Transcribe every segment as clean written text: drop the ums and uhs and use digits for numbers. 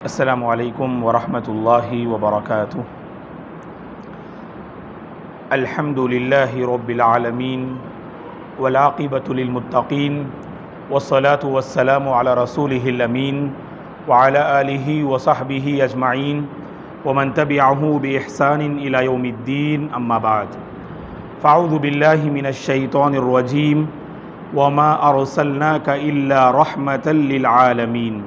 السلام علیکم ورحمۃ اللہ وبرکاتہ۔ الحمد للہ رب العالمین والعاقبۃ للمتقین والصلاة والسلام علی رسولہ الامین وعلی آلہ وصحبہ اجمعین ومن تبعہ بإحسان الی یوم الدین، اما بعد فاعوذ باللہ من الشیطان الرجیم وما ارسلناک الا رحمۃ للعالمین۔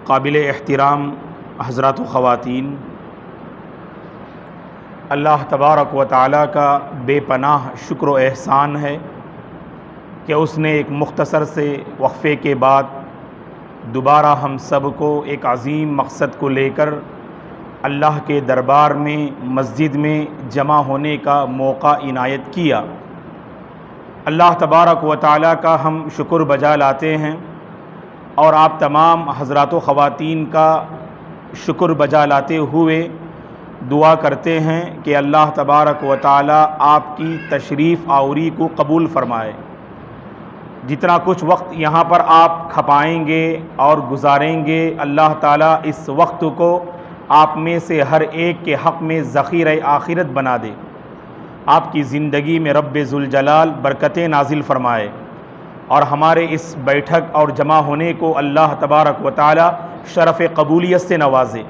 قابل احترام حضرات و خواتین، اللہ تبارک و تعالیٰ کا بے پناہ شکر و احسان ہے کہ اس نے ایک مختصر سے وقفے کے بعد دوبارہ ہم سب کو ایک عظیم مقصد کو لے کر اللہ کے دربار میں مسجد میں جمع ہونے کا موقع عنایت کیا۔ اللہ تبارک و تعالیٰ کا ہم شکر بجا لاتے ہیں اور آپ تمام حضرات و خواتین کا شکر بجا لاتے ہوئے دعا کرتے ہیں کہ اللہ تبارک و تعالی آپ کی تشریف آوری کو قبول فرمائے۔ جتنا کچھ وقت یہاں پر آپ کھپائیں گے اور گزاریں گے، اللہ تعالی اس وقت کو آپ میں سے ہر ایک کے حق میں ذخیرہ آخرت بنا دے، آپ کی زندگی میں رب ذوالجلال برکتیں نازل فرمائے اور ہمارے اس بیٹھک اور جمع ہونے کو اللہ تبارک و تعالی شرف قبولیت سے نوازے۔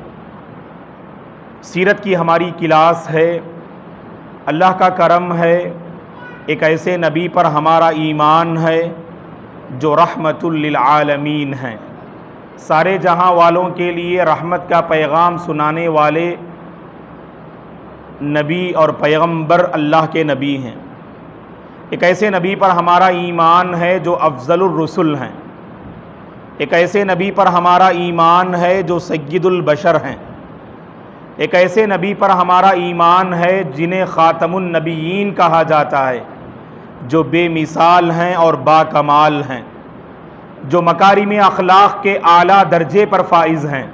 سیرت کی ہماری کلاس ہے، اللہ کا کرم ہے، ایک ایسے نبی پر ہمارا ایمان ہے جو رحمت للعالمین ہیں، سارے جہاں والوں کے لیے رحمت کا پیغام سنانے والے نبی اور پیغمبر اللہ کے نبی ہیں۔ ایک ایسے نبی پر ہمارا ایمان ہے جو افضل الرسل ہیں، ایک ایسے نبی پر ہمارا ایمان ہے جو سید البشر ہیں، ایک ایسے نبی پر ہمارا ایمان ہے جنہیں خاتم النبیین کہا جاتا ہے، جو بے مثال ہیں اور با کمال ہیں، جو مکارم اخلاق کے اعلیٰ درجے پر فائز ہیں،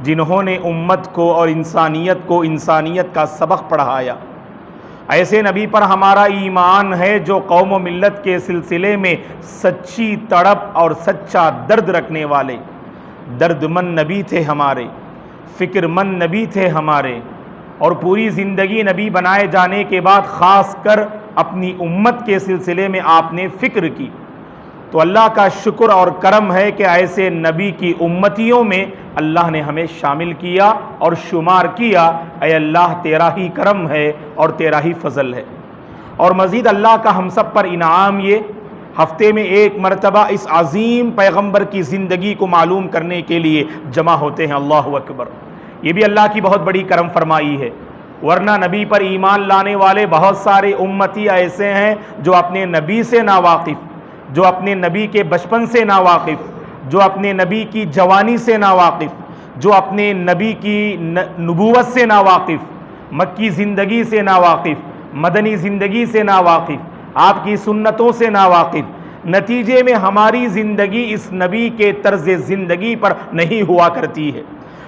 جنہوں نے امت کو اور انسانیت کو انسانیت کا سبق پڑھایا۔ ایسے نبی پر ہمارا ایمان ہے جو قوم و ملت کے سلسلے میں سچی تڑپ اور سچا درد رکھنے والے، درد مند نبی تھے ہمارے، فکر مند نبی تھے ہمارے، اور پوری زندگی نبی بنائے جانے کے بعد خاص کر اپنی امت کے سلسلے میں آپ نے فکر کی۔ تو اللہ کا شکر اور کرم ہے کہ ایسے نبی کی امتیوں میں اللہ نے ہمیں شامل کیا اور شمار کیا۔ اے اللہ تیرا ہی کرم ہے اور تیرا ہی فضل ہے۔ اور مزید اللہ کا ہم سب پر انعام، یہ ہفتے میں ایک مرتبہ اس عظیم پیغمبر کی زندگی کو معلوم کرنے کے لیے جمع ہوتے ہیں۔ اللہ اکبر، یہ بھی اللہ کی بہت بڑی کرم فرمائی ہے، ورنہ نبی پر ایمان لانے والے بہت سارے امتی ایسے ہیں جو اپنے نبی سے ناواقف، جو اپنے نبی کے بچپن سے ناواقف، جو اپنے نبی کی جوانی سے ناواقف، جو اپنے نبی کی نبوت سے ناواقف، مکی زندگی سے ناواقف، مدنی زندگی سے ناواقف، آپ کی سنتوں سے ناواقف۔ نتیجے میں ہماری زندگی اس نبی کے طرز زندگی پر نہیں ہوا کرتی ہے۔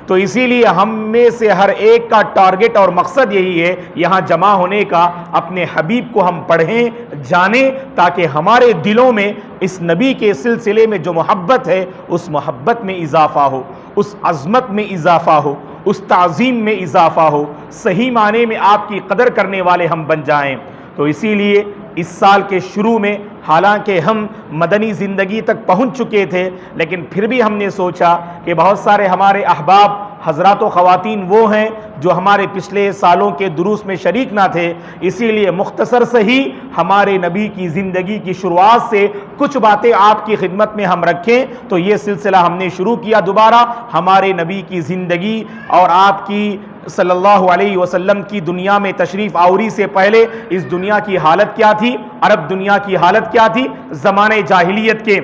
تو اسی لیے ہم میں سے ہر ایک کا ٹارگٹ اور مقصد یہی ہے یہاں جمع ہونے کا، اپنے حبیب کو ہم پڑھیں جانیں تاکہ ہمارے دلوں میں اس نبی کے سلسلے میں جو محبت ہے اس محبت میں اضافہ ہو، اس عظمت میں اضافہ ہو، اس تعظیم میں اضافہ ہو، صحیح معنی میں آپ کی قدر کرنے والے ہم بن جائیں۔ تو اسی لیے اس سال کے شروع میں حالانکہ ہم مدنی زندگی تک پہنچ چکے تھے، لیکن پھر بھی ہم نے سوچا کہ بہت سارے ہمارے احباب حضرات و خواتین وہ ہیں جو ہمارے پچھلے سالوں کے دروس میں شریک نہ تھے، اسی لیے مختصر سے ہی ہمارے نبی کی زندگی کی شروعات سے کچھ باتیں آپ کی خدمت میں ہم رکھیں۔ تو یہ سلسلہ ہم نے شروع کیا دوبارہ، ہمارے نبی کی زندگی اور آپ کی صلی اللہ علیہ وسلم کی دنیا میں تشریف آوری سے پہلے اس دنیا کی حالت کیا تھی، عرب دنیا کی حالت کیا تھی، زمانے جاہلیت کے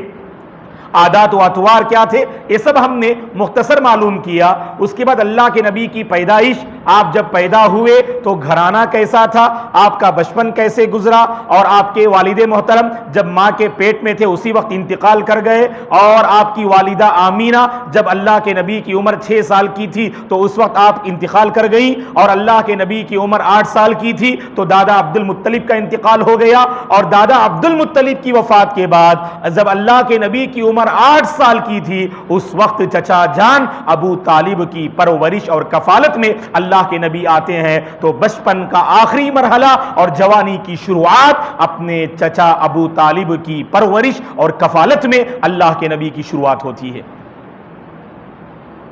عادات و اطوار کیا تھے، یہ سب ہم نے مختصر معلوم کیا۔ اس کے بعد اللہ کے نبی کی پیدائش، آپ جب پیدا ہوئے تو گھرانہ کیسا تھا، آپ کا بچپن کیسے گزرا، اور آپ کے والد محترم جب ماں کے پیٹ میں تھے اسی وقت انتقال کر گئے، اور آپ کی والدہ آمینہ جب اللہ کے نبی کی عمر 6 سال کی تھی تو اس وقت آپ انتقال کر گئی، اور اللہ کے نبی کی عمر 8 سال کی تھی تو دادا عبد المطلب کا انتقال ہو گیا، اور دادا عبد المطلب کی وفات کے بعد جب اللہ کے نبی کی عمر عمر 8 سال کی تھی، اس وقت چچا جان ابو طالب کی پرورش اور کفالت میں اللہ کے نبی آتے ہیں، تو بچپن کا آخری مرحلہ اور جوانی کی شروعات اپنے چچا ابو طالب کی پرورش اور کفالت میں اللہ کے نبی کی شروعات ہوتی ہے۔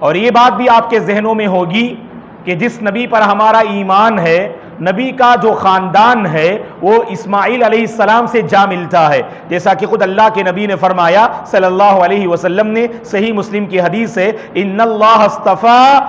اور یہ بات بھی آپ کے ذہنوں میں ہوگی کہ جس نبی پر ہمارا ایمان ہے، نبی کا جو خاندان ہے وہ اسماعیل علیہ السلام سے جا ملتا ہے، جیسا کہ خود اللہ کے نبی نے فرمایا صلی اللہ علیہ وسلم نے، صحیح مسلم کی حدیث ہے، ان اللہ اصطفیٰ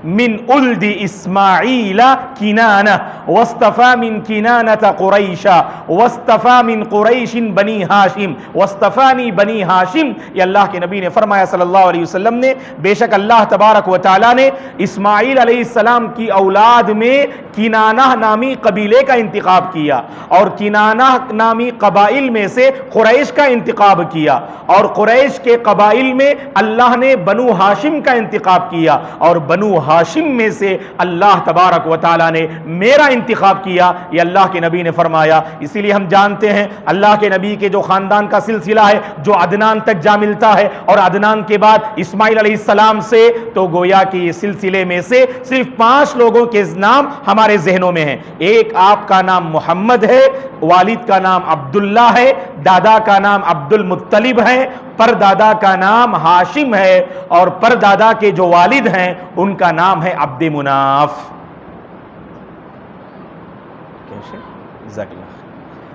من اولد اسماعیل کنانہ واصطفیٰ من کنانہ قریشا واصطفیٰ من قریش بنی ہاشم واصطفانی بنی ہاشم۔ یہ اللہ کے نبی نے فرمایا صلی اللہ علیہ وسلم نے، بے شک اللہ تبارک و تعالیٰ نے اسماعیل علیہ السلام کی اولاد میں کنانہ نامی قبیلے کا انتخاب کیا، اور کنانہ نامی قبائل میں سے قریش کا انتخاب کیا، اور قریش کے قبائل میں اللہ نے بنو ہاشم کا انتخاب کیا، اور بنو ہاشم میں سے اللہ تبارک و تعالیٰ نے میرا انتخاب کیا۔ یہ اللہ کے نبی نے فرمایا۔ اسی لیے ہم جانتے ہیں اللہ کے نبی کے جو خاندان کا سلسلہ ہے جو عدنان تک جا ملتا ہے، اور عدنان کے بعد اسماعیل علیہ السلام سے، تو گویا کہ یہ سلسلے میں سے صرف 5 لوگوں کے نام ہمارے ذہنوں میں ہیں۔ ایک آپ کا نام محمد ہے، والد کا نام عبداللہ ہے، دادا کا نام عبد المطلب ہے، پردادا کا نام ہاشم ہے، اور پردادا کے جو والد ہیں ان کا نام ہے عبد مناف۔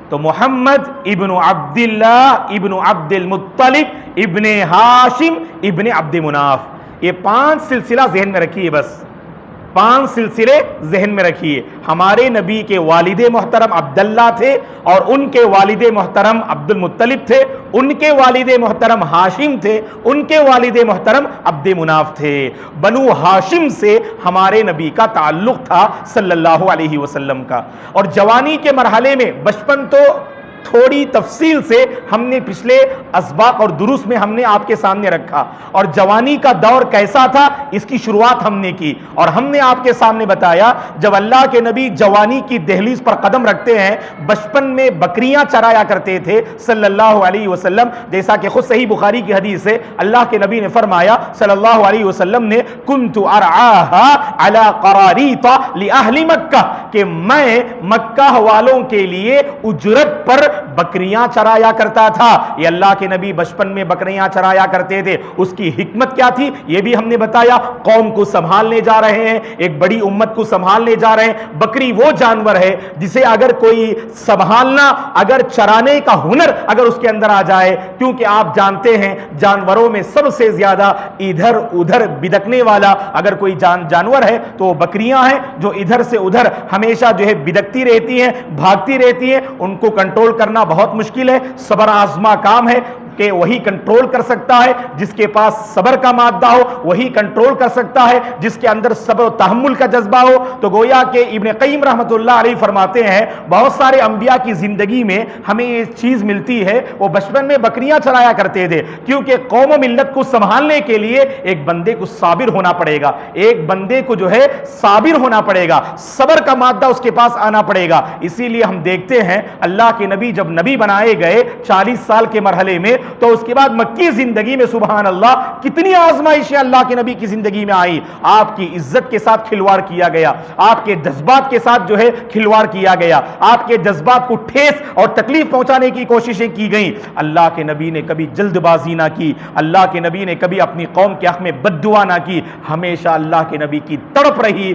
تو محمد ابن عبداللہ ابن عبد المطلب ابن ہاشم ابن عبد مناف، یہ 5 سلسلہ ذہن میں رکھیے، بس 5 سلسلے ذہن میں رکھیے۔ ہمارے نبی کے والد محترم عبداللہ تھے، اور ان کے والد محترم عبد المطلب تھے، ان کے والد محترم ہاشم تھے، ان کے والد محترم عبد مناف تھے۔ بنو ہاشم سے ہمارے نبی کا تعلق تھا صلی اللہ علیہ وسلم کا۔ اور جوانی کے مرحلے میں، بچپن تو تھوڑی تفصیل سے ہم نے پچھلے اسباق اور دروس میں ہم نے آپ کے سامنے رکھا، اور جوانی کا دور کیسا تھا اس کی شروعات ہم نے کی، اور ہم نے آپ کے سامنے بتایا جب اللہ کے نبی جوانی کی دہلیز پر قدم رکھتے ہیں، بچپن میں بکریاں چرایا کرتے تھے صلی اللہ علیہ وسلم، جیسا کہ خود صحیح بخاری کی حدیث ہے، اللہ کے نبی نے فرمایا صلی اللہ علیہ وسلم نے، کنت ارعاها علی قراریط لأہل مکہ، کہ میں مکہ والوں کے لیے اجرت پر بکریاں چرایا کرتا تھا۔ یہ اللہ کے نبی بچپن میں بکریاں چرایا کرتے تھے، اس کی حکمت کیا تھی یہ بھی ہم نے بتایا۔ قوم کو سنبھالنے جا رہے ہیں، ایک بڑی امت کو سنبھالنے جا رہے ہیں۔ بکری وہ جانور ہے جسے اگر کوئی سنبھالنا، اگر چرانے کا ہنر اگر اس کے اندر آ جائے، کیونکہ آپ جانتے ہیں جانوروں میں سب سے زیادہ ادھر ادھر بدکنے والا اگر کوئی جانور ہے تو وہ بکریاں ہیں، جو ادھر سے ادھر ہمیشہ جو ہے بدکتی رہتی ہیں، بھاگتی رہتی ہیں۔ ان کو کنٹرول کرنا بہت مشکل ہے، صبر آزما کام ہے کہ وہی کنٹرول کر سکتا ہے جس کے پاس صبر کا مادہ ہو، وہی کنٹرول کر سکتا ہے جس کے اندر صبر و تحمل کا جذبہ ہو۔ تو گویا کہ ابن قیم رحمۃ اللہ علیہ فرماتے ہیں بہت سارے انبیاء کی زندگی میں ہمیں یہ چیز ملتی ہے، وہ بچپن میں بکریاں چرایا کرتے تھے، کیونکہ قوم و ملت کو سنبھالنے کے لیے ایک بندے کو صابر ہونا پڑے گا، ایک بندے کو جو ہے صابر ہونا پڑے گا، صبر کا مادہ اس کے پاس آنا پڑے گا۔ اسی لیے ہم دیکھتے ہیں اللہ کے نبی جب نبی بنائے گئے 40 سال کے مرحلے میں، تو اس کے بعد مکی زندگی میں سبحان اللہ کتنی آزمائشیں اللہ کے نبی کی زندگی میں آئی۔ آپ کی عزت کے ساتھ کھلواڑ کیا گیا، آپ کے جذبات کے ساتھ جو ہے کھلواڑ کیا گیا، آپ کے جذبات کو ٹھیس اور تکلیف پہنچانے کی کوششیں کی گئیں۔ اللہ کے نبی نے کبھی جلد بازی نہ کی، اللہ کے نبی نے کبھی اپنی قوم کے حق میں بد دعا نہ کی، ہمیشہ اللہ کے نبی کی تڑپ رہی،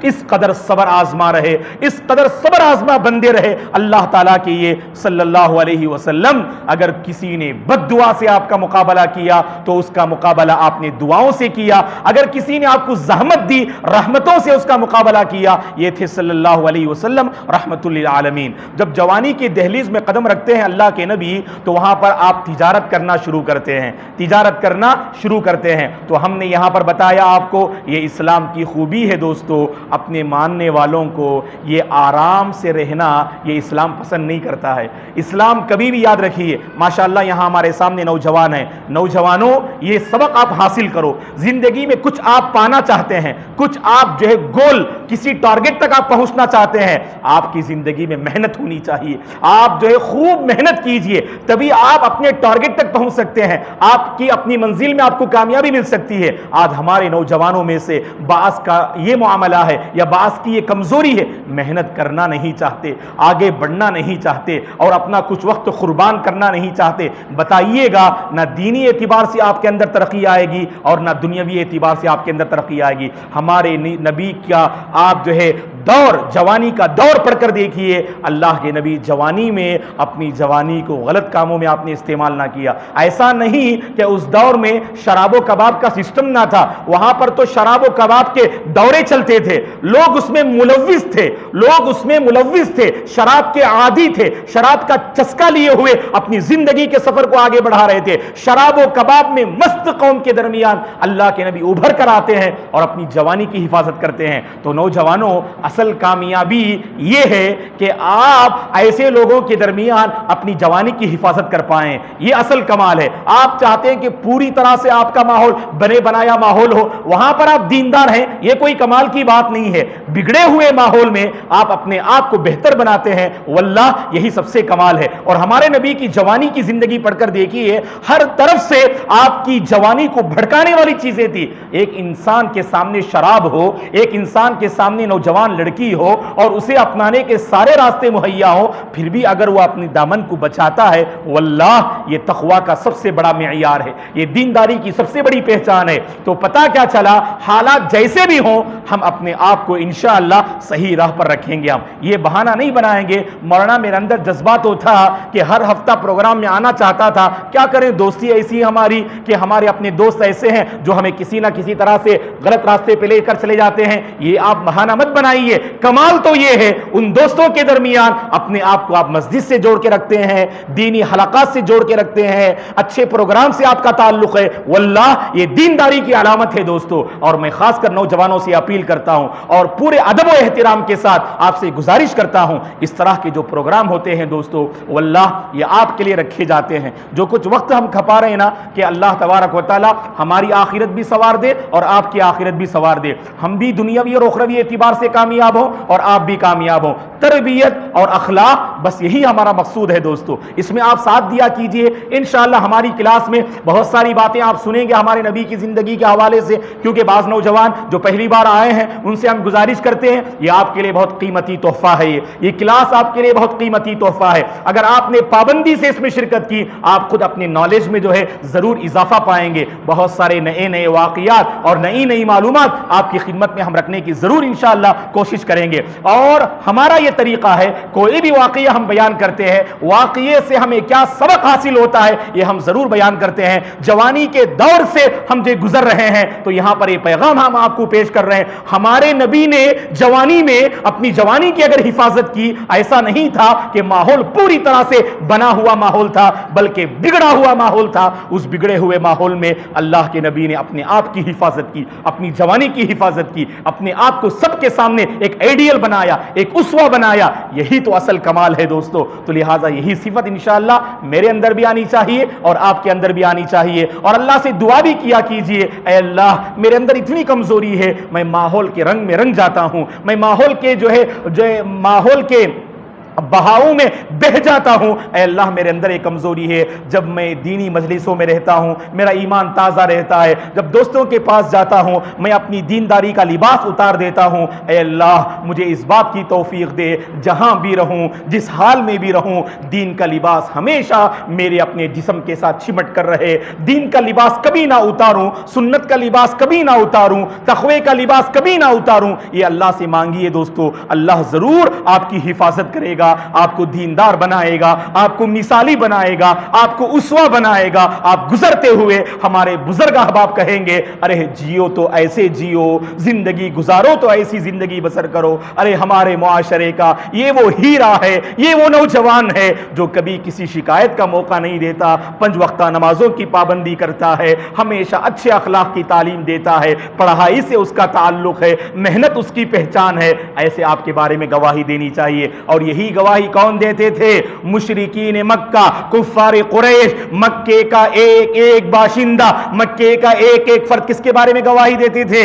اس قدر صبر آزما رہے، اس قدر صبر آزما بندے رہے اللہ تعالیٰ کے یہ صلی اللہ علیہ وسلم۔ اگر کسی نے بد دعا سے آپ کا مقابلہ کیا تو اس کا مقابلہ آپ نے دعاؤں سے کیا، اگر کسی نے آپ کو زحمت دی رحمتوں سے اس کا مقابلہ کیا۔ یہ تھے صلی اللہ علیہ وسلم رحمت للعالمین۔ جب جوانی کی دہلیز میں قدم رکھتے ہیں اللہ کے نبی تو وہاں پر آپ تجارت کرنا شروع کرتے ہیں، تجارت کرنا شروع کرتے ہیں۔ تو ہم نے یہاں پر بتایا آپ کو یہ اسلام کی خوبی ہے دوستو، اپنے ماننے والوں کو یہ آرام سے رہنا یہ اسلام پسند نہیں کرتا ہے۔ اسلام کبھی بھی یاد رکھیے، ماشاءاللہ یہاں ہمارے سامنے نوجوان ہیں، نوجوانوں یہ سبق آپ حاصل کرو، زندگی میں کچھ آپ پانا چاہتے ہیں، کچھ آپ جو ہے گول کسی ٹارگٹ تک آپ پہنچنا چاہتے ہیں، آپ کی زندگی میں محنت ہونی چاہیے، آپ جو ہے خوب محنت کیجئے، تبھی آپ اپنے ٹارگٹ تک پہنچ سکتے ہیں، آپ کی اپنی منزل میں آپ کو کامیابی مل سکتی ہے۔ آج ہمارے نوجوانوں میں سے بعض کا یہ معاملہ ہے یا بعض کی یہ کمزوری ہے، محنت کرنا نہیں چاہتے، آگے بڑھنا نہیں چاہتے اور اپنا کچھ وقت قربان کرنا نہیں چاہتے۔ بتائیے گا، نہ دینی اعتبار سے آپ کے اندر ترقی آئے گی اور نہ دنیاوی اعتبار سے آپ کے اندر ترقی آئے گی۔ ہمارے نبی کا آپ جو ہے دور، جوانی کا دور پڑھ کر دیکھیے، اللہ کے نبی جوانی میں اپنی جوانی کو غلط کاموں میں آپ نے استعمال نہ کیا۔ ایسا نہیں کہ اس دور میں شراب و کباب کا سسٹم نہ تھا، وہاں پر تو شراب و کباب کے دورے چلتے تھے، لوگ اس میں ملوث تھے، لوگ اس میں ملوث تھے، شراب کے عادی تھے، شراب کا چسکا لیے ہوئے اپنی زندگی کے سفر کو آگے بڑھا رہے تھے۔ شراب و کباب میں مست قوم کے درمیان اللہ کے نبی ابھر کر آتے ہیں اور اپنی جوانی کی حفاظت کرتے ہیں۔ تو نوجوانوں، اصل کامیابی یہ ہے کہ آپ ایسے لوگوں کے درمیان اپنی جوانی کی حفاظت کر پائیں، یہ اصل کمال ہے۔ آپ چاہتے ہیں کہ پوری طرح سے آپ کا ماحول بنے بنایا ماحول ہو، وہاں پر آپ دیندار ہیں، یہ کوئی کمال کی بات نہیں ہے۔ بگڑے ہوئے ماحول میں آپ اپنے آپ کو بہتر بناتے ہیں، واللہ یہی سب سے کمال ہے۔ اور ہمارے نبی کی جوانی کی زندگی پڑھ کر دیکھیے، ہر طرف سے آپ کی جوانی کو بھڑکانے والی چیزیں تھی۔ ایک انسان کے سامنے شراب ہو، ایک انسان کے سامنے نوجوان لڑکی ہو اور اسے اپنانے کے سارے راستے مہیا ہو، پھر بھی اگر وہ اپنی دامن کو بچاتا ہے، واللہ یہ تقویٰ کا سب سے بڑا معیار ہے، یہ دینداری کی سب سے بڑی پہچان ہے۔ تو پتہ کیا چلا، حالات جیسے بھی ہوں ہم اپنے آپ کو انشاءاللہ صحیح راہ پر رکھیں گے۔ ہم یہ بہانہ نہیں بنائیں گے، مولانا میرے اندر جذبہ تو تھا کہ ہر ہفتہ پروگرام میں آنا چاہتا تھا، کیا کریں، دوستی ایسی ہماری کہ ہمارے اپنے دوست ایسے ہیں جو ہمیں کسی نہ کسی طرح سے غلط راستے پہ لے کر چلے جاتے ہیں۔ یہ آپ بہانہ مت بنائیے، کمال تو یہ ہے ان دوستوں کے درمیان اپنے آپ کو آپ مسجد سے جوڑ کے رکھتے ہیں، دینی حلقات سے جوڑ کے رکھتے ہیں، اچھے پروگرام سے آپ کا تعلق ہے، واللہ یہ دینداری کی علامت ہے دوستو۔ اور میں خاص کر نوجوانوں سے اپیل کرتا ہوں اور پورے ادب و احترام کے ساتھ آپ سے گزارش کرتا ہوں، اس طرح کے جو پروگرام ہوتے ہیں دوستو، واللہ یہ آپ کے لیے رکھے جاتے ہیں۔ جو کچھ وقت ہم کھپا رہے ہیں نا، کہ اللہ تبارک و تعالی ہماری آخرت بھی سنوار دے اور آپ کی آخرت بھی سنوار دے، ہم بھی دنیاوی اور اخروی اعتبار سے کامیاب ہوں اور آپ بھی کامیاب ہوں۔ تربیت اور اخلاق، بس یہی ہمارا مقصود ہے دوستو، اس میں آپ ساتھ دیا کیجئے۔ انشاءاللہ ہماری کلاس میں بہت ساری باتیں آپ سنیں گے ہمارے نبی کی زندگی کے حوالے سے، کیونکہ بعض نوجوان جو پہلی بار آئے ہیں ان سے ہم گزارش کرتے ہیں، یہ آپ کے لیے بہت قیمتی تحفہ ہے، یہ کلاس آپ کے لیے بہت قیمتی تحفہ ہے۔ اگر آپ نے پابندی سے اس میں شرکت کی، آپ خود اپنے نالج میں جو ہے ضرور اضافہ پائیں گے، بہت سارے نئے نئے واقعات اور نئی نئی معلومات آپ کی خدمت میں ہم رکھنے کی ضرور انشاءاللہ کوشش کریں گے۔ اور ہمارا یہ طریقہ ہے، کوئی بھی واقعہ ہم بیان کرتے ہیں، واقعے سے ہمیں کیا سبق حاصل ہوتا ہے یہ ہم ضرور بیان کرتے ہیں۔ جوانی کے دور سے ہم جو گزر رہے ہیں تو یہاں پر یہ پیغام ہم آپ کو پیش کر رہے ہیں۔ ہمارے نبی نے جوانی میں اپنی جوانی کی اگر حفاظت کی، ایسا نہیں تھا کہ ماحول پوری طرح سے بنا ہوا ماحول تھا، بلکہ بگڑا ہوا ماحول تھا۔ اس بگڑے ہوئے ماحول میں اللہ کے نبی نے اپنے آپ کی حفاظت کی، اپنی جوانی کی حفاظت کی، اپنے آپ کو سب کے سامنے ایک آئیڈیل بنایا، ایک اسوہ بنایا۔ یہی تو اصل کمال ہے دوستو۔ تو لہٰذا یہی صفت انشاءاللہ میرے اندر بھی آنی چاہیے اور آپ کے اندر بھی آنی چاہیے، اور اللہ سے دعا بھی کیا کیجئے، اے اللہ میرے اندر اتنی کمزوری ہے، میں ماحول کے رنگ میں رنگ جاتا ہوں، میں ماحول کے ماحول کے بہاؤں میں بہہ جاتا ہوں، اے اللہ میرے اندر ایک کمزوری ہے۔ جب میں دینی مجلسوں میں رہتا ہوں میرا ایمان تازہ رہتا ہے، جب دوستوں کے پاس جاتا ہوں میں اپنی دینداری کا لباس اتار دیتا ہوں۔ اے اللہ مجھے اس بات کی توفیق دے، جہاں بھی رہوں، جس حال میں بھی رہوں، دین کا لباس ہمیشہ میرے اپنے جسم کے ساتھ چمٹ کر رہے، دین کا لباس کبھی نہ اتاروں، سنت کا لباس کبھی نہ اتاروں، تقوی کا لباس کبھی نہ اتاروں۔ یہ اللہ سے مانگیے دوستو، اللہ ضرور آپ کی حفاظت کرے گا، آپ کو دیندار بنائے گا، آپ کو مثالی بنائے گا، آپ کو اسوہ بنائے گا۔ آپ گزرتے ہوئے ہمارے بزرگ احباب کہیں گے، ارے جیو تو ایسے جیو، زندگی گزارو تو ایسی زندگی بسر کرو۔ ارے ہمارے معاشرے کا یہ وہ ہیرا ہے، یہ وہ نوجوان ہے جو کبھی کسی شکایت کا موقع نہیں دیتا، 5 وقتہ نمازوں کی پابندی کرتا ہے، ہمیشہ اچھے اخلاق کی تعلیم دیتا ہے، پڑھائی سے اس کا تعلق ہے، محنت اس کی پہچان ہے۔ ایسے آپ کے بارے میں گواہی دینی چاہیے۔ اور یہی گواہی کون دیتے تھے؟ مشرکین مکہ، کفار قریش، مکے کا ایک ایک باشندہ، مکے کا ایک ایک فرد کس کے بارے میں گواہی دیتے تھے؟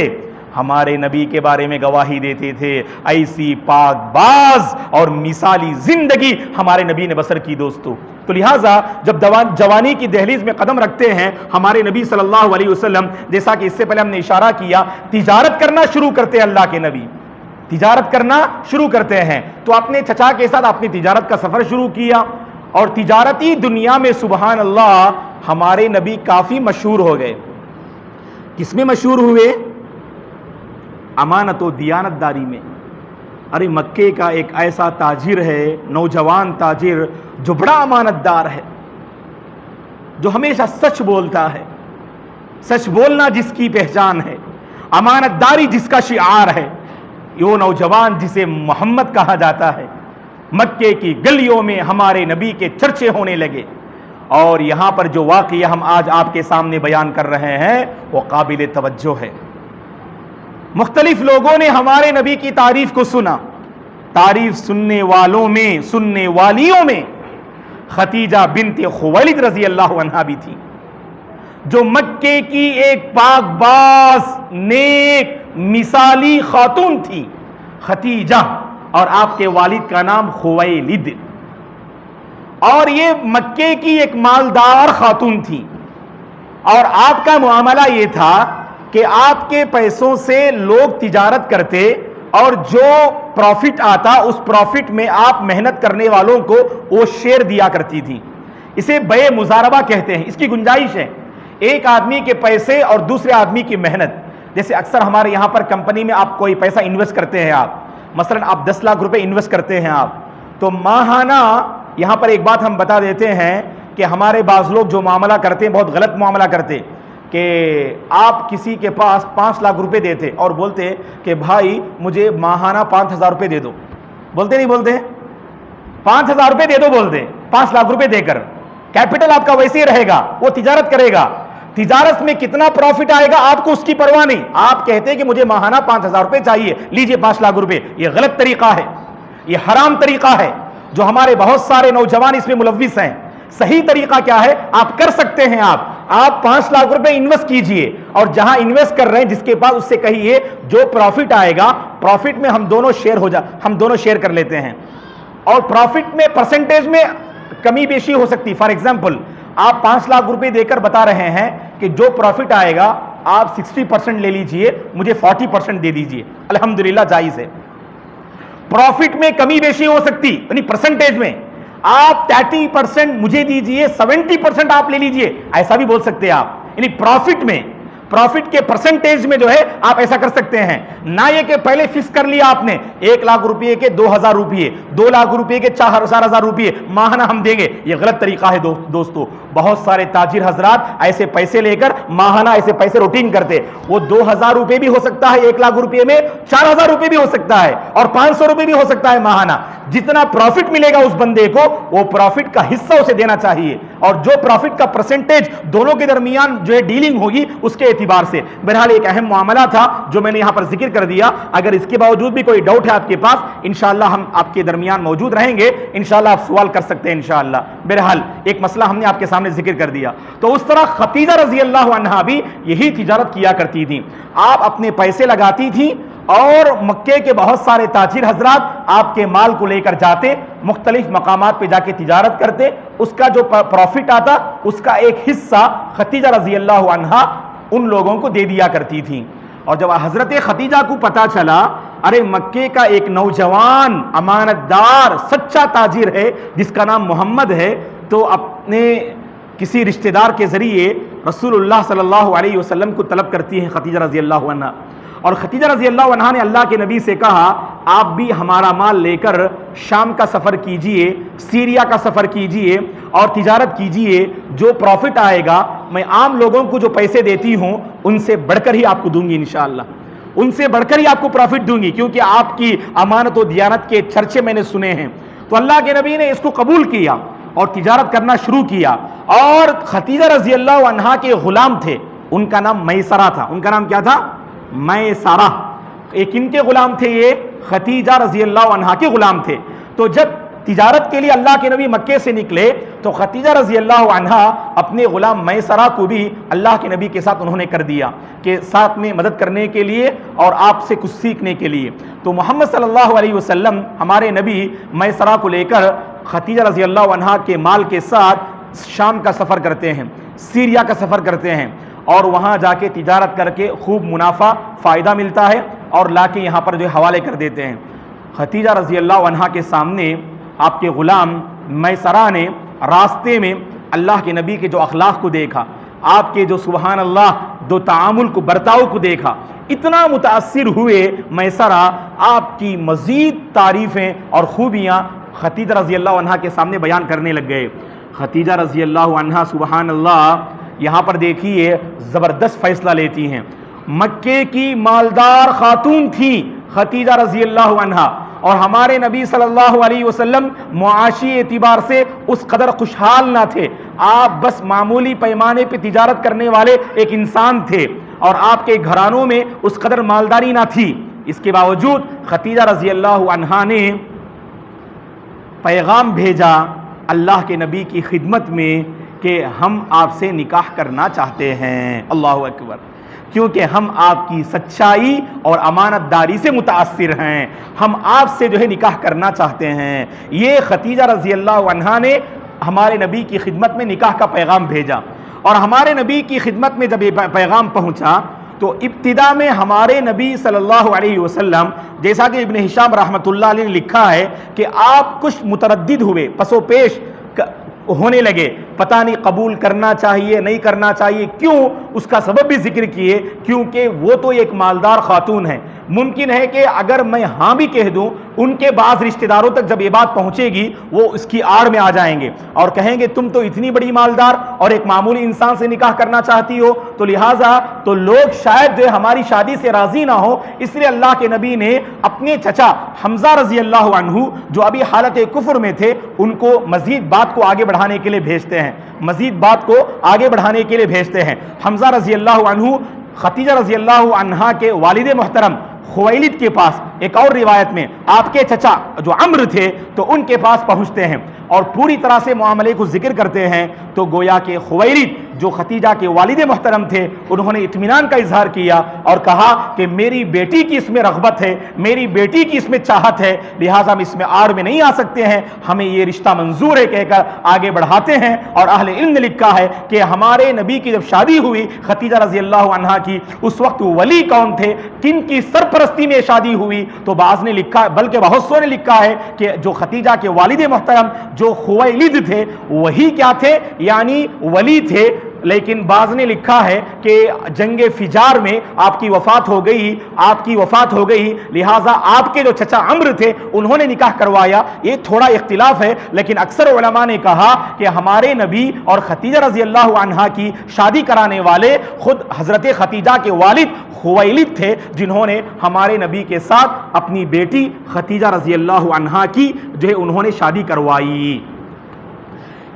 ہمارے نبی کے بارے میں گواہی دیتے تھے، ایسی پاک باز اور مثالی زندگی ہمارے نبی نے بسر کی دوستو۔ تو لہٰذا جب جوانی کی دہلیز میں قدم رکھتے ہیں ہمارے نبی صلی اللہ علیہ وسلم، جیسا کہ اس سے پہلے ہم نے اشارہ کیا، تجارت کرنا شروع کرتے ہیں اللہ کے نبی، تجارت کرنا شروع کرتے ہیں۔ تو اپنے چچا کے ساتھ اپنی تجارت کا سفر شروع کیا، اور تجارتی دنیا میں سبحان اللہ ہمارے نبی کافی مشہور ہو گئے۔ کس میں مشہور ہوئے؟ امانت و دیانت داری میں۔ ارے مکے کا ایک ایسا تاجر ہے، نوجوان تاجر، جو بڑا امانت دار ہے، جو ہمیشہ سچ بولتا ہے، سچ بولنا جس کی پہچان ہے، امانت داری جس کا شعار ہے، یہ نوجوان جسے محمد کہا جاتا ہے، مکے کی گلیوں میں ہمارے نبی کے چرچے ہونے لگے۔ اور یہاں پر جو واقعہ ہم آج آپ کے سامنے بیان کر رہے ہیں وہ قابل توجہ ہے۔ مختلف لوگوں نے ہمارے نبی کی تعریف کو سنا، تعریف سننے والوں میں، سننے والیوں میں خدیجہ بنت خویلد رضی اللہ عنہا بھی تھی، جو مکے کی ایک پاک باز، نیک، مثالی خاتون تھی، خدیجہ، اور آپ کے والد کا نام خویلد، اور یہ مکے کی ایک مالدار خاتون تھی۔ اور آپ کا معاملہ یہ تھا کہ آپ کے پیسوں سے لوگ تجارت کرتے، اور جو پروفٹ آتا اس پروفٹ میں آپ محنت کرنے والوں کو وہ شیئر دیا کرتی تھی۔ اسے بے مضاربہ کہتے ہیں۔ اس کی گنجائش ہے ایک آدمی کے پیسے اور دوسرے آدمی کی محنت۔ جیسے اکثر ہمارے یہاں پر کمپنی میں آپ کوئی پیسہ انویسٹ کرتے ہیں، آپ مثلا آپ 10 لاکھ روپے انویسٹ کرتے ہیں آپ، تو ماہانہ یہاں پر ایک بات ہم بتا دیتے ہیں کہ ہمارے بعض لوگ جو معاملہ کرتے ہیں، بہت غلط معاملہ کرتے، کہ آپ کسی کے پاس 5 لاکھ روپے دیتے اور بولتے کہ بھائی مجھے ماہانہ 5,000 روپے دے دو، بولتے نہیں بولتے؟ 5,000 روپے دے دو بولتے، 5 لاکھ روپے دے کر، کیپٹل آپ کا ویسے ہی رہے گا، وہ تجارت کرے گا، تجارت میں کتنا پروفٹ آئے گا آپ کو اس کی پرواہ نہیں، آپ کہتے ہیں کہ مجھے ماہانہ 5,000 روپے چاہیے، لیجئے 5 لاکھ روپے۔ یہ غلط طریقہ ہے، یہ حرام طریقہ ہے، جو ہمارے بہت سارے نوجوان اس میں ملوث ہیں۔ صحیح طریقہ کیا ہے؟ آپ کر سکتے ہیں، آپ 5 لاکھ روپے انویسٹ کیجئے، اور جہاں انویسٹ کر رہے ہیں جس کے پاس، اس سے کہیے جو پروفٹ آئے گا، پروفٹ میں ہم دونوں شیئر کر لیتے ہیں، اور پروفٹ میں پرسنٹیج میں کمی بیشی ہو سکتی۔ فار ایگزامپل آپ 5 لاکھ روپے دے کر بتا رہے ہیں کہ جو پروفٹ آئے گا آپ 60% لے لیجئے، مجھے 40% دے دیجئے، الحمدللہ جائز ہے۔ پروفٹ میں کمی بیشی ہو سکتی، یعنی پرسنٹیج میں آپ 30% مجھے دیجئے، 70% آپ لے لیجئے، ایسا بھی بول سکتے ہیں آپ، یعنی پروفٹ کے پرسنٹیج میں جو ہے آپ ایسا کر سکتے ہیں۔ نہ یہ کہ پہلے فکس کر لیا آپ نے 1 لاکھ روپے کے 2,000 روپے، 2 لاکھ روپے کے 4,000 روپے ماہانہ ہم دیں گے، یہ غلط طریقہ ہے دوستو۔ بہت سارے تاجر حضرات ایسے پیسے لے کر ماہانہ ایسے پیسے روٹین کرتے، وہ 2,000 روپے بھی ہو سکتا ہے 1 لاکھ روپے میں، 4,000 روپے بھی ہو سکتا ہے، اور 500 روپے بھی ہو سکتا ہے ماہانہ۔ جتنا پروفٹ ملے گا اس بندے کو، وہ پروفٹ کا حصہ اسے دینا چاہیے، اور جو پروفٹ کا پرسنٹیج دونوں کے درمیان جو ہے ڈیلنگ ہوگی اس کے اعتبار سے۔ بہرحال ایک اہم معاملہ تھا جو میں نے یہاں پر ذکر کر دیا۔ اگر اس کے باوجود بھی کوئی ڈاؤٹ ہے آپ کے پاس، انشاءاللہ ہم آپ کے درمیان موجود رہیں گے، انشاءاللہ آپ سوال کر سکتے ہیں انشاءاللہ۔ بہرحال ایک مسئلہ ہم نے آپ کے سامنے ذکر کر دیا۔ تو اس طرح خدیجہ رضی اللہ عنہا بھی یہی تجارت کیا کرتی تھی، آپ اپنے پیسے لگاتی تھی، اور مکے کے بہت سارے تاجر حضرات آپ کے مال کو لے کر جاتے، مختلف مقامات پہ جا کے تجارت کرتے، اس کا جو پروفٹ آتا اس کا ایک حصہ خدیجہ رضی اللہ عنہا ان لوگوں کو دے دیا کرتی تھی۔ اور جب حضرت خدیجہ کو پتا چلا ارے مکے کا ایک نوجوان امانت دار سچا تاجر ہے جس کا نام محمد ہے، تو اپنے کسی رشتہ دار کے ذریعے رسول اللہ صلی اللہ علیہ وسلم کو طلب کرتی ہیں خدیجہ رضی اللہ عنہا۔ اور خدیجہ رضی اللہ عنہا نے اللہ کے نبی سے کہا آپ بھی ہمارا مال لے کر شام کا سفر کیجئے، سیریا کا سفر کیجئے اور تجارت کیجئے، جو پروفٹ آئے گا میں عام لوگوں کو جو پیسے دیتی ہوں ان سے بڑھ کر ہی آپ کو دوں گی انشاءاللہ، ان سے بڑھ کر ہی آپ کو پروفٹ دوں گی، کیونکہ آپ کی امانت و دیانت کے چرچے میں نے سنے ہیں۔ تو اللہ کے نبی نے اس کو قبول کیا اور تجارت کرنا شروع کیا۔ اور خدیجہ رضی اللہ عنہا کے غلام تھے، ان کا نام میسرہ تھا۔ ان کا نام کیا تھا؟ ایک ان کے غلام تھے، یہ خدیجہ رضی اللہ عنہا کے غلام تھے۔ تو جب تجارت کے لیے اللہ کے نبی مکے سے نکلے تو خدیجہ رضی اللہ عنہا اپنے غلام میسرہ کو بھی اللہ کے نبی کے ساتھ انہوں نے کر دیا کہ ساتھ میں مدد کرنے کے لیے اور آپ سے کچھ سیکھنے کے لیے. تو محمد صلی اللہ علیہ وسلم ہمارے نبی میسرہ کو لے کر خدیجہ رضی اللہ عنہا کے مال کے ساتھ شام کا سفر کرتے ہیں, سیریا کا سفر کرتے ہیں, اور وہاں جا کے تجارت کر کے خوب منافع فائدہ ملتا ہے اور لا کے یہاں پر جو حوالے کر دیتے ہیں. خدیجہ رضی اللہ عنہا کے سامنے آپ کے غلام میسرہ نے راستے میں اللہ کے نبی کے جو اخلاق کو دیکھا, آپ کے جو سبحان اللہ دو تعامل کو, برتاؤ کو دیکھا, اتنا متاثر ہوئے میسرہ, آپ کی مزید تعریفیں اور خوبیاں خدیجہ رضی اللہ عنہا کے سامنے بیان کرنے لگ گئے. خدیجہ رضی اللہ عنہا سبحان اللہ یہاں پر دیکھیے زبردست فیصلہ لیتی ہیں. مکے کی مالدار خاتون تھی خدیجہ رضی اللہ عنہا, اور ہمارے نبی صلی اللہ علیہ وسلم معاشی اعتبار سے اس قدر خوشحال نہ تھے. آپ بس معمولی پیمانے پہ تجارت کرنے والے ایک انسان تھے اور آپ کے گھرانوں میں اس قدر مالداری نہ تھی. اس کے باوجود خدیجہ رضی اللہ عنہا نے پیغام بھیجا اللہ کے نبی کی خدمت میں کہ ہم آپ سے نکاح کرنا چاہتے ہیں. اللہ اکبر, کیونکہ ہم آپ کی سچائی اور امانت داری سے متاثر ہیں, ہم آپ سے جو ہے نکاح کرنا چاہتے ہیں. یہ خدیجہ رضی اللہ عنہا نے ہمارے نبی کی خدمت میں نکاح کا پیغام بھیجا. اور ہمارے نبی کی خدمت میں جب یہ پیغام پہنچا تو ابتدا میں ہمارے نبی صلی اللہ علیہ وسلم, جیسا کہ ابن ہشام رحمۃ اللہ علیہ نے لکھا ہے کہ آپ کچھ متردد ہوئے, پس و پیش ہونے لگے, پتہ نہیں قبول کرنا چاہیے نہیں کرنا چاہیے. کیوں؟ اس کا سبب بھی ذکر کیے, کیونکہ وہ تو ایک مالدار خاتون ہے. ممکن ہے کہ اگر میں ہاں بھی کہہ دوں, ان کے بعض رشتہ داروں تک جب یہ بات پہنچے گی وہ اس کی آڑ میں آ جائیں گے اور کہیں گے تم تو اتنی بڑی مالدار اور ایک معمولی انسان سے نکاح کرنا چاہتی ہو. تو لہٰذا تو لوگ شاید جو ہے ہماری شادی سے راضی نہ ہو, اس لیے اللہ کے نبی نے اپنے چچا حمزہ رضی اللہ عنہ جو ابھی حالت کفر میں تھے ان کو مزید بات کو آگے بڑھانے کے لیے بھیجتے ہیں, مزید بات کو آگے بڑھانے کے لیے بھیجتے ہیں. حمزہ رضی اللہ عنہ خدیجہ رضی اللہ عنہا کے والد محترم خویلد کے پاس, ایک اور روایت میں آپ کے چچا جو عمرو تھے تو ان کے پاس پہنچتے ہیں اور پوری طرح سے معاملے کو ذکر کرتے ہیں. تو گویا کہ خویلد جو خدیجہ کے والد محترم تھے انہوں نے اطمینان کا اظہار کیا اور کہا کہ میری بیٹی کی اس میں رغبت ہے, میری بیٹی کی اس میں چاہت ہے, لہٰذا ہم اس میں آڑ میں نہیں آ سکتے ہیں, ہمیں یہ رشتہ منظور ہے کہہ کر آگے بڑھاتے ہیں. اور اہل علم نے لکھا ہے کہ ہمارے نبی کی جب شادی ہوئی خدیجہ رضی اللہ عنہا کی, اس وقت ولی کون تھے, کن کی سرپرستی میں شادی ہوئی؟ تو بعض نے لکھا, بلکہ بہت سو نے لکھا ہے کہ جو خدیجہ کے والد محترم جو خویلد تھے وہی کیا تھے, یعنی ولی تھے. لیکن بعض نے لکھا ہے کہ جنگ فجار میں آپ کی وفات ہو گئی, لہٰذا آپ کے جو چچا عمرو تھے انہوں نے نکاح کروایا. یہ تھوڑا اختلاف ہے, لیکن اکثر علماء نے کہا کہ ہمارے نبی اور خدیجہ رضی اللہ عنہا کی شادی کرانے والے خود حضرت خدیجہ کے والد خویلد تھے, جنہوں نے ہمارے نبی کے ساتھ اپنی بیٹی خدیجہ رضی اللہ عنہا کی جو ہے انہوں نے شادی کروائی.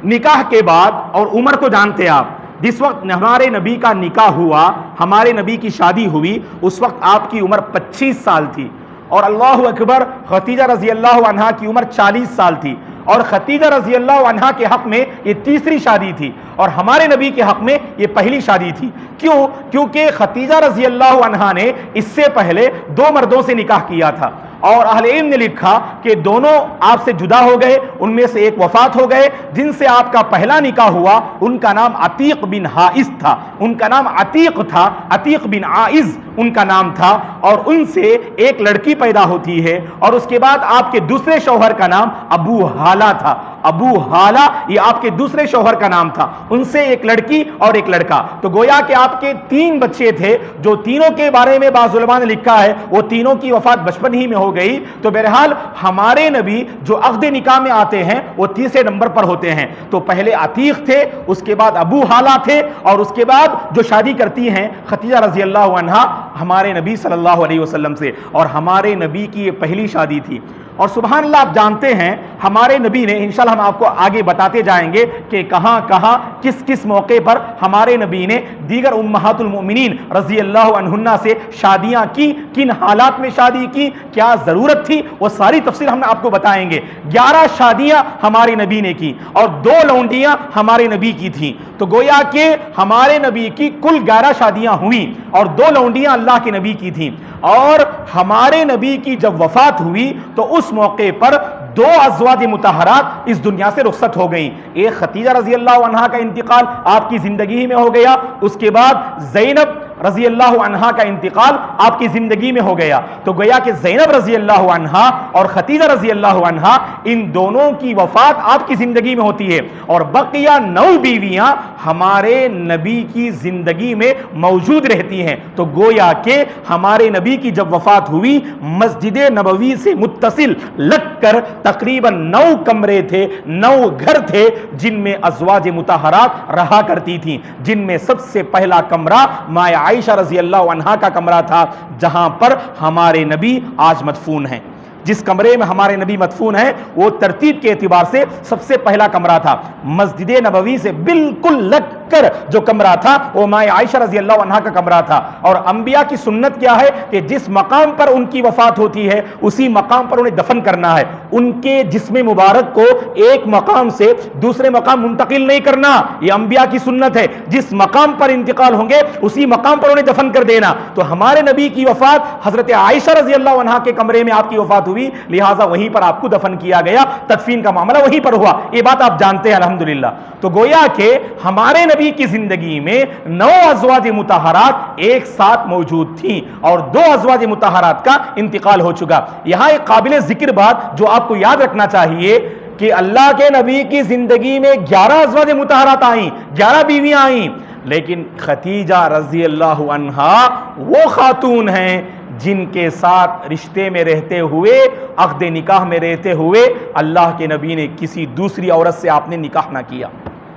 نکاح کے بعد, اور عمر کو جانتے آپ, جس وقت ہمارے نبی کا نکاح ہوا, ہمارے نبی کی شادی ہوئی, اس وقت آپ کی عمر 25 سال تھی, اور اللہ اکبر خدیجہ رضی اللہ عنہا کی عمر 40 سال تھی. اور خدیجہ رضی اللہ عنہا کے حق میں یہ تیسری شادی تھی اور ہمارے نبی کے حق میں یہ پہلی شادی تھی. کیوں؟ کیونکہ خدیجہ رضی اللہ عنہا نے اس سے پہلے 2 مردوں سے نکاح کیا تھا, اور اہل علم نے لکھا کہ دونوں آپ سے جدا ہو گئے, ان میں سے ایک وفات ہو گئے. جن سے آپ کا پہلا نکاح ہوا ان کا نام عتیق بن حائز تھا, ان کا نام عتیق تھا, عتیق بن عائز ان کا نام تھا, اور ان سے ایک لڑکی پیدا ہوتی ہے. اور اس کے بعد آپ کے دوسرے شوہر کا نام ابو حالہ تھا, ابو حالہ یہ آپ کے دوسرے شوہر کا نام تھا, ان سے ایک لڑکی اور ایک لڑکا. تو گویا کہ آپ کے 3 بچے تھے, جو تینوں کے بارے میں بعض علماء نے لکھا ہے وہ تینوں کی وفات بچپن ہی میں ہو گئی. تو بہرحال ہمارے نبی جو عقد نکاح میں آتے ہیں وہ تیسرے نمبر پر ہوتے ہیں. تو پہلے عتیق تھے, اس کے بعد ابو حالہ تھے, اور اس کے بعد جو شادی کرتی ہیں خدیجہ رضی اللہ عنہا ہمارے نبی صلی اللہ علیہ وسلم سے, اور ہمارے نبی کی یہ پہلی شادی تھی. اور سبحان اللہ آپ جانتے ہیں ہمارے نبی نے انشاءاللہ ہم آپ کو آگے بتاتے جائیں گے کہ کہاں کہاں کس کس موقع پر ہمارے نبی نے دیگر امہات المؤمنین رضی اللہ عنہن سے شادیاں کی، کن حالات میں شادی کی، کیا ضرورت تھی، وہ ساری تفصیل ہم آپ کو بتائیں گے۔ 11 شادیاں ہمارے نبی نے کی اور 2 لونڈیاں ہمارے نبی کی تھیں، تو گویا کہ ہمارے نبی کی کل 11 شادیاں ہوئیں اور 2 لونڈیاں اللہ کے نبی کی تھیں۔ اور ہمارے نبی کی جب وفات ہوئی تو اس موقع پر 2 ازواج مطہرات اس دنیا سے رخصت ہو گئیں۔ ایک خدیجہ رضی اللہ عنہا کا انتقال آپ کی زندگی میں ہو گیا، اس کے بعد زینب رضی اللہ عنہا کا انتقال آپ کی زندگی میں ہو گیا، تو گویا کہ زینب رضی اللہ عنہا اور خدیجہ رضی اللہ عنہا ان دونوں کی وفات آپ کی زندگی میں ہوتی ہے، اور بقیہ 9 بیویاں ہمارے نبی کی زندگی میں موجود رہتی ہیں۔ تو گویا کہ ہمارے نبی کی جب وفات ہوئی، مسجد نبوی سے متصل لگ کر تقریباً 9 کمرے تھے، 9 گھر تھے جن میں ازواج مطہرات رہا کرتی تھیں، جن میں سب سے پہلا کمرہ مائے عائشہ رضی اللہ عنہا کا کمرہ تھا، جہاں پر ہمارے نبی آج مدفون ہیں۔ جس کمرے میں ہمارے نبی مدفون ہیں وہ ترتیب کے اعتبار سے سب سے پہلا کمرہ تھا۔ مسجد نبوی سے بالکل لگ کر جو کمرہ تھا وہ مائے عائشہ رضی اللہ عنہا کا کمرہ تھا۔ اور انبیاء کی سنت کیا ہے کہ جس مقام پر ان کی وفات ہوتی ہے اسی مقام پر انہیں دفن کرنا ہے، ان کے جسم مبارک کو ایک مقام سے دوسرے مقام منتقل نہیں کرنا، یہ انبیاء کی سنت ہے۔ جس مقام پر انتقال ہوں گے اسی مقام پر انہیں دفن کر دینا۔ تو ہمارے نبی کی وفات حضرت عائشہ رضی اللہ عنہا کے کمرے میں آپ کی وفات ہوئی، لہٰذا وہیں پر آپ کو دفن کیا گیا، تدفین کا معاملہ وہیں پر ہوا، یہ بات آپ جانتے ہیں الحمدللہ۔ تو گویا کہ ہمارے نبی کی زندگی میں 9 ازواج مطہرات ایک ساتھ موجود تھیں اور 2 ازواج مطہرات کا انتقال ہو چکا۔ یہاں ایک قابل ذکر بات جو آپ کو یاد رکھنا چاہیے کہ اللہ کے نبی کی زندگی میں 11 ازواج مطہرات آئیں، 11 بیویاں آئیں، لیکن خدیجہ رضی اللہ عنہا وہ خاتون ہیں جن کے ساتھ رشتے میں رہتے ہوئے، عقد نکاح میں رہتے ہوئے اللہ کے نبی نے کسی دوسری عورت سے آپ نے نکاح نہ کیا۔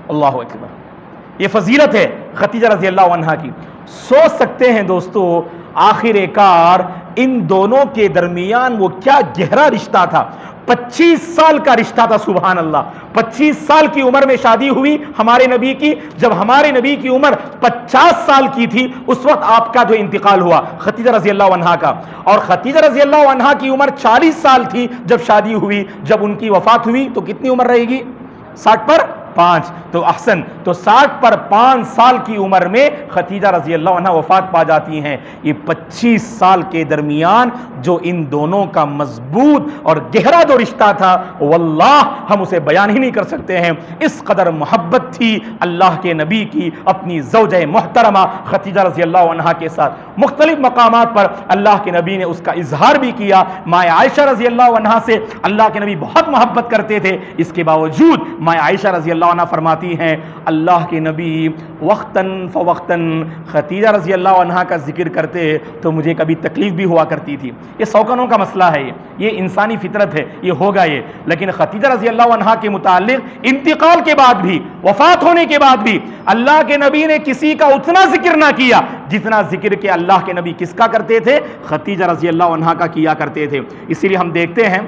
اللہ اکبر، یہ فضیلت ہے خدیجہ رضی اللہ عنہا کی۔ سوچ سکتے ہیں دوستو آخر کار ان دونوں کے درمیان وہ کیا گہرا رشتہ تھا، 25 سال کا رشتہ تھا، سبحان اللہ۔ 25 سال کی عمر میں شادی ہوئی ہمارے نبی کی، جب ہمارے نبی کی عمر 50 سال کی تھی اس وقت آپ کا جو انتقال ہوا خدیجہ رضی اللہ عنہا کا، اور خدیجہ رضی اللہ عنہا کی عمر 40 سال تھی جب شادی ہوئی، جب ان کی وفات ہوئی تو کتنی عمر رہے گی؟ 60 پر 5، تو احسن، تو 60 پر 5 سال کی عمر میں خدیجہ رضی اللہ عنہ وفات پا جاتی ہیں۔ یہ 25 سال کے درمیان جو ان دونوں کا مضبوط اور گہرا جو رشتہ تھا واللہ ہم اسے بیان ہی نہیں کر سکتے ہیں، اس قدر محبت تھی اللہ کے نبی کی اپنی زوجہ محترمہ خدیجہ رضی اللہ عنہ کے ساتھ۔ مختلف مقامات پر اللہ کے نبی نے اس کا اظہار بھی کیا، مائے عائشہ رضی اللہ عنہ سے اللہ کے نبی بہت محبت کرتے تھے، اس کے باوجود مائے عائشہ رضی اللہ عنہ فرماتی ہیں اللہ کے نبی وقتاً فوقتاً خدیجہ رضی اللہ عنہ کا ذکر کرتے تو مجھے کبھی تکلیف بھی ہوا کرتی تھی۔ یہ سوکنوں کا مسئلہ ہے، یہ انسانی فطرت ہے، یہ ہوگا یہ، لیکن خدیجہ رضی اللہ عنہ کے متعلق انتقال کے بعد بھی، وفات ہونے کے بعد بھی اللہ کے نبی نے کسی کا اتنا ذکر نہ کیا جتنا ذکر کہ اللہ کے نبی کس کا کرتے تھے؟ خدیجہ رضی اللہ عنہ کا کیا کرتے تھے۔ اسی لیے ہم دیکھتے ہیں،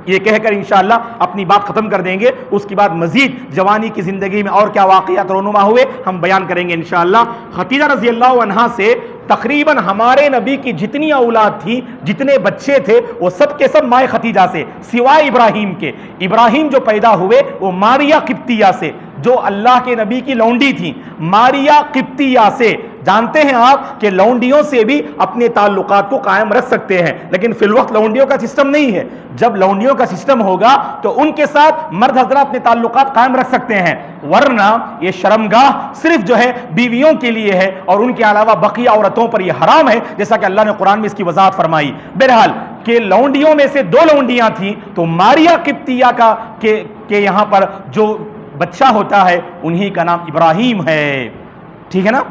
یہ کہہ کر انشاءاللہ اپنی بات ختم کر دیں گے، اس کے بعد مزید جوانی کی زندگی میں اور کیا واقعات رونما ہوئے ہم بیان کریں گے انشاءاللہ۔ خدیجہ رضی اللہ عنہا سے تقریباً ہمارے نبی کی جتنی اولاد تھی، جتنے بچے تھے، وہ سب کے سب مائے خدیجہ سے، سوائے ابراہیم کے۔ ابراہیم جو پیدا ہوئے وہ ماریہ قبطیہ سے، جو اللہ کے نبی کی لونڈی تھی، ماریہ قبطیہ سے۔ جانتے ہیں آپ کہ لونڈیوں سے بھی اپنے تعلقات کو قائم رکھ سکتے ہیں، لیکن فی الوقت لونڈیوں کا سسٹم نہیں ہے۔ جب لونڈیوں کا سسٹم ہوگا تو ان کے ساتھ مرد حضرات اپنے تعلقات قائم رکھ سکتے ہیں، ورنہ یہ شرمگاہ صرف جو ہے بیویوں کے لیے ہے اور ان کے علاوہ بقیہ عورتوں پر یہ حرام ہے، جیسا کہ اللہ نے قرآن میں اس کی وضاحت فرمائی۔ بہرحال کہ لونڈیوں میں سے 2 لونڈیاں تھیں، تو ماریہ قبطیہ کا کہ یہاں پر جو بچہ ہوتا ہے انہی کا نام ابراہیم ہے، ٹھیک ہے نا؟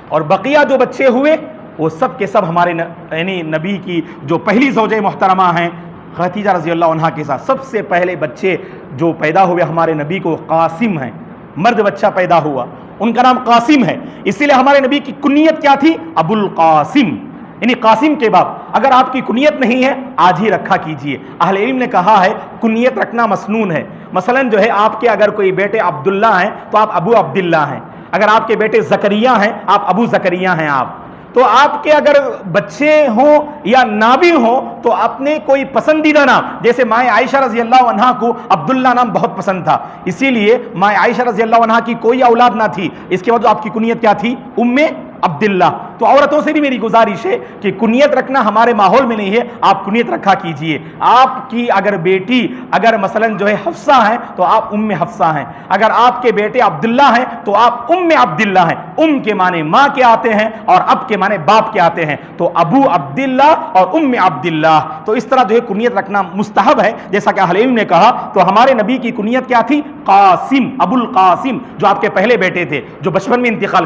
اور بقیہ جو بچے ہوئے وہ سب کے سب ہمارے یعنی نبی کی جو پہلی زوجہ محترمہ ہیں خدیجہ رضی اللہ عنہا کے ساتھ۔ سب سے پہلے بچے جو پیدا ہوئے ہمارے نبی کو قاسم ہیں، مرد بچہ پیدا ہوا، ان کا نام قاسم ہے، اسی لیے ہمارے نبی کی کنیت کیا تھی؟ ابو القاسم، یعنی قاسم کے باپ۔ اگر آپ کی کنیت نہیں ہے آج ہی رکھا کیجئے۔ اہل علم نے کہا ہے کنیت رکھنا مسنون ہے۔ مثلا جو ہے آپ کے اگر کوئی بیٹے عبداللہ ہیں تو آپ ابو عبداللہ ہیں، اگر آپ کے بیٹے زکریا ہیں آپ ابو زکریا ہیں۔ آپ تو آپ کے اگر بچے ہوں یا نہ بھی ہوں تو اپنے کوئی پسندیدہ نام، جیسے ماں عائشہ رضی اللہ عنہا کو عبداللہ نام بہت پسند تھا، اسی لیے ماں عائشہ رضی اللہ عنہا کی کوئی اولاد نہ تھی، اس کے بعد آپ کی کنیت کیا تھی؟ ام عبداللہ۔ تو عورتوں سے بھی میری گزارش ہے کہ کنیت رکھنا ہمارے ماحول میں نہیں ہے، آپ کنیت رکھا کیجئے۔ آپ کی اگر بیٹی اگر مثلا جو ہے حفصہ ہیں تو آپ ام حفصہ ہیں، اگر آپ کے بیٹے عبداللہ ہیں تو آپ ام عبداللہ ہیں۔ ام کے معنی ماں کے آتے ہیں اور اب کے معنی باپ کے آتے ہیں، تو ابو عبداللہ اور ام عبداللہ۔ تو اس طرح جو ہے کنیت رکھنا مستحب ہے، جیسا کہ اہل علم نے کہا۔ تو ہمارے نبی کی کنیت کیا تھی؟ قاسم، ابو القاسم، جو آپ کے پہلے بیٹے تھے جو بچپن میں انتقال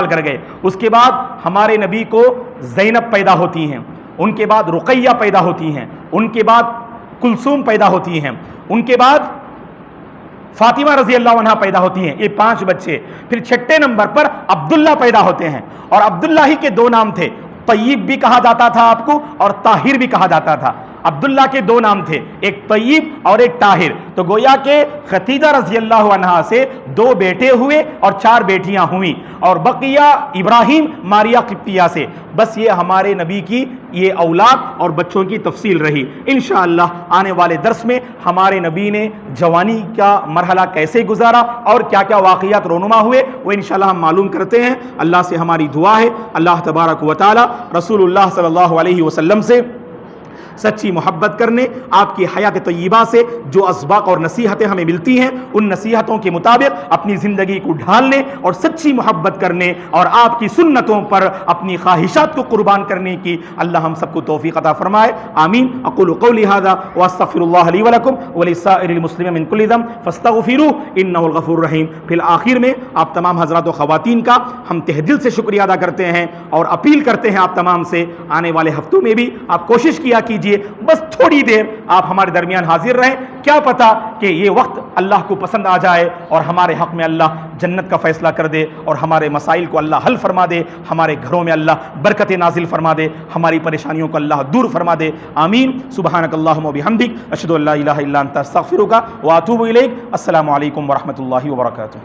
کر گئے۔ اس کے بعد ہمارے نبی کو زینب پیدا ہوتی ہیں، ان کے بعد رقیہ پیدا ہوتی ہیں، ان کے بعد کلثوم پیدا ہوتی ہیں، ان کے بعد فاطمہ رضی اللہ عنہا پیدا ہوتی ہیں۔ یہ 5 بچے۔ پھر 6 نمبر پر عبداللہ پیدا ہوتے ہیں، اور عبداللہ ہی کے 2 نام تھے، طیب بھی کہا جاتا تھا آپ کو اور طاہر بھی کہا جاتا تھا۔ عبداللہ کے 2 نام تھے، ایک طیب اور ایک طاہر۔ تو گویا کہ خدیجہ رضی اللہ عنہا سے 2 بیٹے ہوئے اور 4 بیٹیاں ہوئیں، اور بقیہ ابراہیم ماریہ قبطیہ سے۔ بس یہ ہمارے نبی کی یہ اولاد اور بچوں کی تفصیل رہی۔ انشاءاللہ آنے والے درس میں ہمارے نبی نے جوانی کا مرحلہ کیسے گزارا اور کیا کیا واقعات رونما ہوئے وہ انشاءاللہ ہم معلوم کرتے ہیں۔ اللہ سے ہماری دعا ہے اللہ تبارک و تعالی رسول اللہ صلی اللہ علیہ وسلم سے سچی محبت کرنے، آپ کی حیات طیبہ سے جو اسباق اور نصیحتیں ہمیں ملتی ہیں ان نصیحتوں کے مطابق اپنی زندگی کو ڈھالنے اور سچی محبت کرنے اور آپ کی سنتوں پر اپنی خواہشات کو قربان کرنے کی اللہ ہم سب کو توفیق عطا فرمائے، آمین۔ اقول قولی ھذا واستغفر اللہ لی ولکم ولسائر المسلمین من کل ذنب فاستغفروہ انہ الغفور الرحیم۔ پھر آخر میں آپ تمام حضرات و خواتین کا ہم تہ دل سے شکریہ ادا کرتے ہیں اور اپیل کرتے ہیں آپ تمام سے آنے والے ہفتوں میں بھی آپ کوشش کیا کیجیے بس تھوڑی دیر آپ ہمارے درمیان حاضر رہیں، کیا پتا کہ یہ وقت اللہ کو پسند آ جائے اور ہمارے حق میں اللہ جنت کا فیصلہ کر دے اور ہمارے مسائل کو اللہ حل فرما دے، ہمارے گھروں میں اللہ برکت نازل فرما دے، ہماری پریشانیوں کو اللہ دور فرما دے، آمین۔ سبحانک اللہم و بحمدک اشہد ان لا الہ الا انت استغفرک و اتوب الیک۔ السلام علیکم ورحمۃ اللہ وبرکاتہ۔